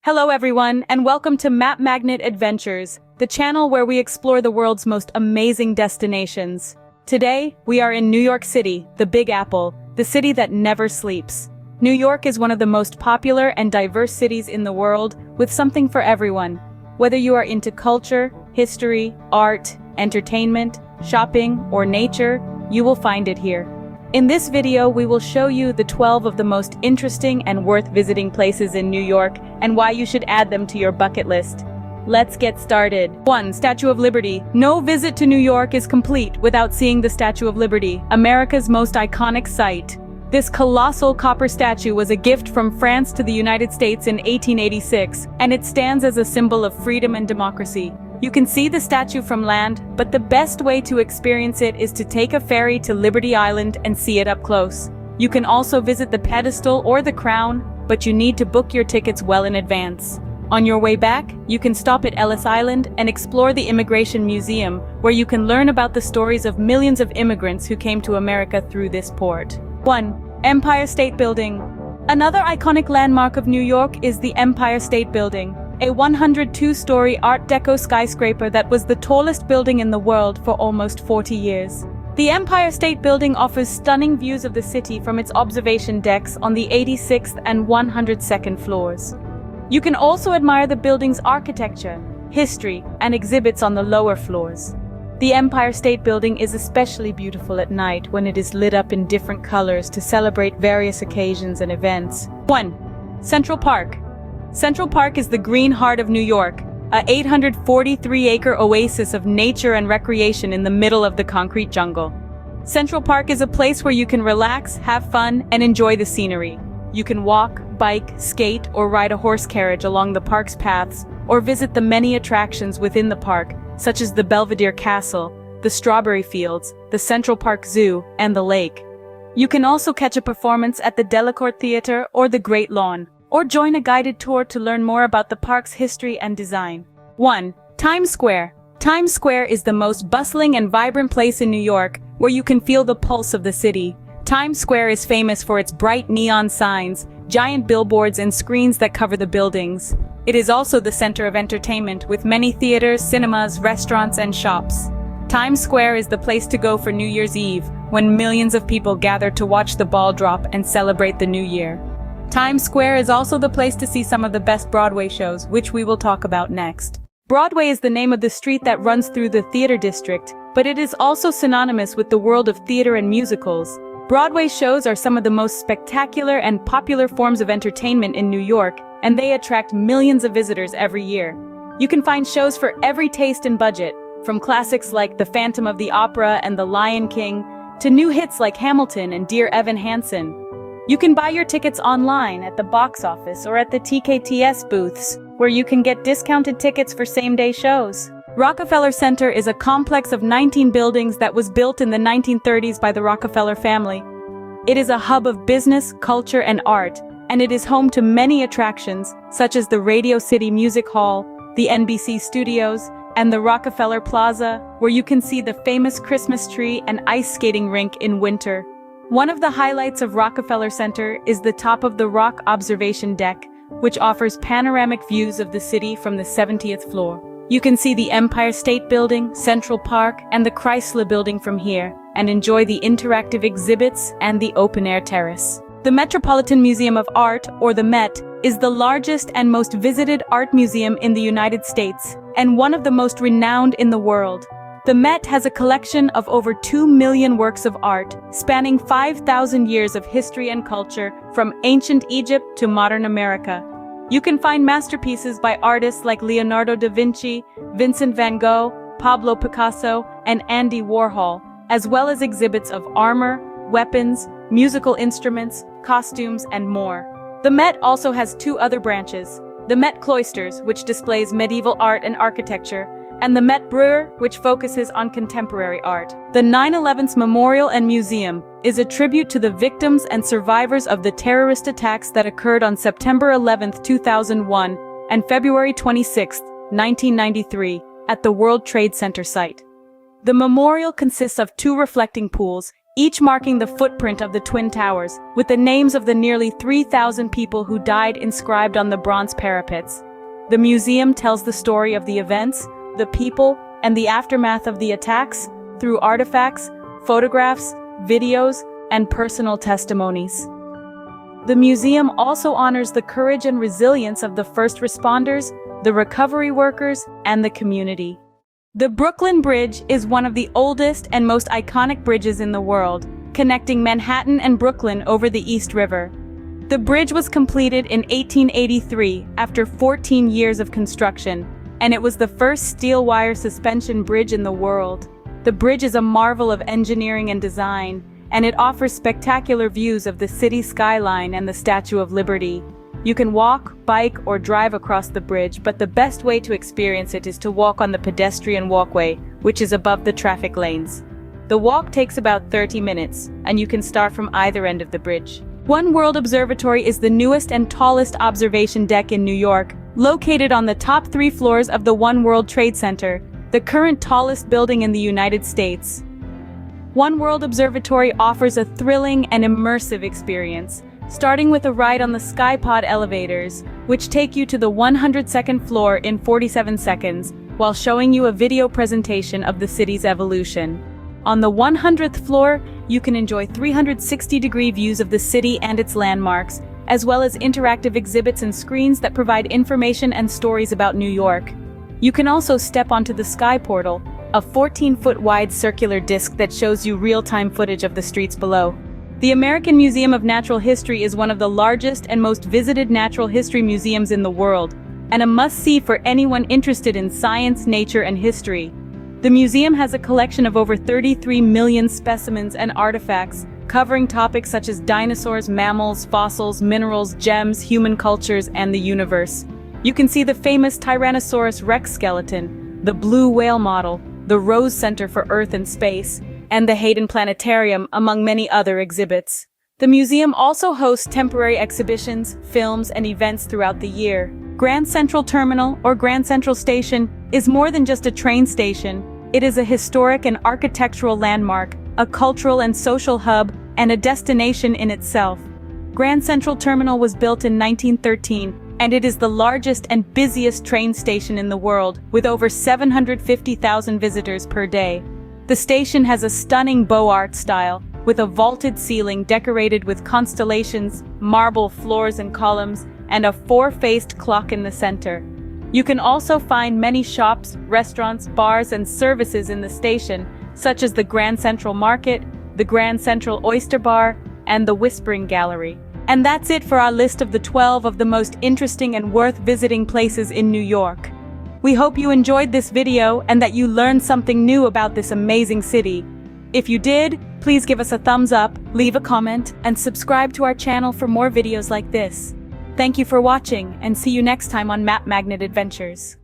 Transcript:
Hello everyone, and welcome to Map Magnet Adventures, the channel where we explore the world's most amazing destinations. Today, we are in New York City, the Big Apple, the city that never sleeps. New York is one of the most popular and diverse cities in the world, with something for everyone. Whether you are into culture, history, art, entertainment, shopping, or nature, you will find it here. In this video, we will show you the 12 of the most interesting and worth visiting places in New York and why you should add them to your bucket list. Let's get started. 1. Statue of Liberty. No visit to New York is complete without seeing the Statue of Liberty, America's most iconic sight. This colossal copper statue was a gift from France to the United States in 1886, and it stands as a symbol of freedom and democracy. You can see the statue from land, but the best way to experience it is to take a ferry to Liberty Island and see it up close. You can also visit the pedestal or the crown, but you need to book your tickets well in advance. On your way back, you can stop at Ellis Island and explore the Immigration Museum, where you can learn about the stories of millions of immigrants who came to America through this port. 1. Empire State Building. Another iconic landmark of New York is the Empire State Building, a 102-story Art Deco skyscraper that was the tallest building in the world for almost 40 years. The Empire State Building offers stunning views of the city from its observation decks on the 86th and 102nd floors. You can also admire the building's architecture, history, and exhibits on the lower floors. The Empire State Building is especially beautiful at night when it is lit up in different colors to celebrate various occasions and events. 1. Central Park. Central Park is the green heart of New York, a 843-acre oasis of nature and recreation in the middle of the concrete jungle. Central Park is a place where you can relax, have fun, and enjoy the scenery. You can walk, bike, skate, or ride a horse carriage along the park's paths, or visit the many attractions within the park, such as the Belvedere Castle, the Strawberry Fields, the Central Park Zoo, and the lake. You can also catch a performance at the Delacorte Theater or the Great Lawn, or join a guided tour to learn more about the park's history and design. 1. Times Square. Times Square is the most bustling and vibrant place in New York, where you can feel the pulse of the city. Times Square is famous for its bright neon signs, giant billboards, and screens that cover the buildings. It is also the center of entertainment, with many theaters, cinemas, restaurants, and shops. Times Square is the place to go for New Year's Eve, when millions of people gather to watch the ball drop and celebrate the new year. Times Square is also the place to see some of the best Broadway shows, which we will talk about next. Broadway is the name of the street that runs through the theater district, but it is also synonymous with the world of theater and musicals. Broadway shows are some of the most spectacular and popular forms of entertainment in New York, and they attract millions of visitors every year. You can find shows for every taste and budget, from classics like The Phantom of the Opera and The Lion King, to new hits like Hamilton and Dear Evan Hansen. You can buy your tickets online at the box office or at the TKTS booths, where you can get discounted tickets for same-day shows. Rockefeller Center is a complex of 19 buildings that was built in the 1930s by the Rockefeller family. It is a hub of business, culture, and art, and it is home to many attractions, such as the Radio City Music Hall, the NBC Studios, and the Rockefeller Plaza, where you can see the famous Christmas tree and ice skating rink in winter. One of the highlights of Rockefeller Center is the top of the Rock Observation Deck, which offers panoramic views of the city from the 70th floor. You can see the Empire State Building, Central Park, and the Chrysler Building from here, and enjoy the interactive exhibits and the open-air terrace. The Metropolitan Museum of Art, or the Met, is the largest and most visited art museum in the United States, and one of the most renowned in the world. The Met has a collection of over 2 million works of art, spanning 5,000 years of history and culture, from ancient Egypt to modern America. You can find masterpieces by artists like Leonardo da Vinci, Vincent van Gogh, Pablo Picasso, and Andy Warhol, as well as exhibits of armor, weapons, musical instruments, costumes, and more. The Met also has two other branches: the Met Cloisters, which displays medieval art and architecture, and the Met Breur, which focuses on contemporary art. The 9/11 Memorial and Museum is a tribute to the victims and survivors of the terrorist attacks that occurred on September 11, 2001, and February 26, 1993, at the World Trade Center site. The memorial consists of two reflecting pools, each marking the footprint of the Twin Towers, with the names of the nearly 3,000 people who died inscribed on the bronze parapets. The museum tells the story of the events, the people, and the aftermath of the attacks through artifacts, photographs, videos, and personal testimonies. The museum also honors the courage and resilience of the first responders, the recovery workers, and the community. The Brooklyn Bridge is one of the oldest and most iconic bridges in the world, connecting Manhattan and Brooklyn over the East River. The bridge was completed in 1883 after 14 years of construction, and it was the first steel wire suspension bridge in the world. The bridge is a marvel of engineering and design, and it offers spectacular views of the city skyline and the Statue of Liberty. You can walk, bike, or drive across the bridge, but the best way to experience it is to walk on the pedestrian walkway, which is above the traffic lanes. The walk takes about 30 minutes, and you can start from either end of the bridge. One World Observatory is the newest and tallest observation deck in New York, located on the top 3 floors of the One World Trade Center, the current tallest building in the United States. One World Observatory offers a thrilling and immersive experience, starting with a ride on the SkyPod elevators, which take you to the 102nd floor in 47 seconds, while showing you a video presentation of the city's evolution. On the 100th floor, you can enjoy 360-degree views of the city and its landmarks, as well as interactive exhibits and screens that provide information and stories about New York. You can also step onto the Sky Portal, a 14-foot wide circular disc that shows you real-time footage of the streets below. The American Museum of Natural History is one of the largest and most visited natural history museums in the world, and a must-see for anyone interested in science, nature, and history. The museum has a collection of over 33 million specimens and artifacts, covering topics such as dinosaurs, mammals, fossils, minerals, gems, human cultures, and the universe. You can see the famous Tyrannosaurus Rex skeleton, the blue whale model, the Rose Center for Earth and Space, and the Hayden Planetarium, among many other exhibits. The museum also hosts temporary exhibitions, films, and events throughout the year. Grand Central Terminal, or Grand Central Station, is more than just a train station. It is a historic and architectural landmark, a cultural and social hub, and a destination in itself. Grand Central Terminal was built in 1913, and it is the largest and busiest train station in the world, with over 750,000 visitors per day. The station has a stunning Beaux Arts style, with a vaulted ceiling decorated with constellations, marble floors and columns, and a 4-faced clock in the center. You can also find many shops, restaurants, bars, and services in the station, such as the Grand Central Market, the Grand Central Oyster Bar, and the Whispering Gallery. And that's it for our list of the 12 of the most interesting and worth visiting places in New York. We hope you enjoyed this video and that you learned something new about this amazing city. If you did, please give us a thumbs up, leave a comment, and subscribe to our channel for more videos like this. Thank you for watching, and see you next time on Map Magnet Adventures.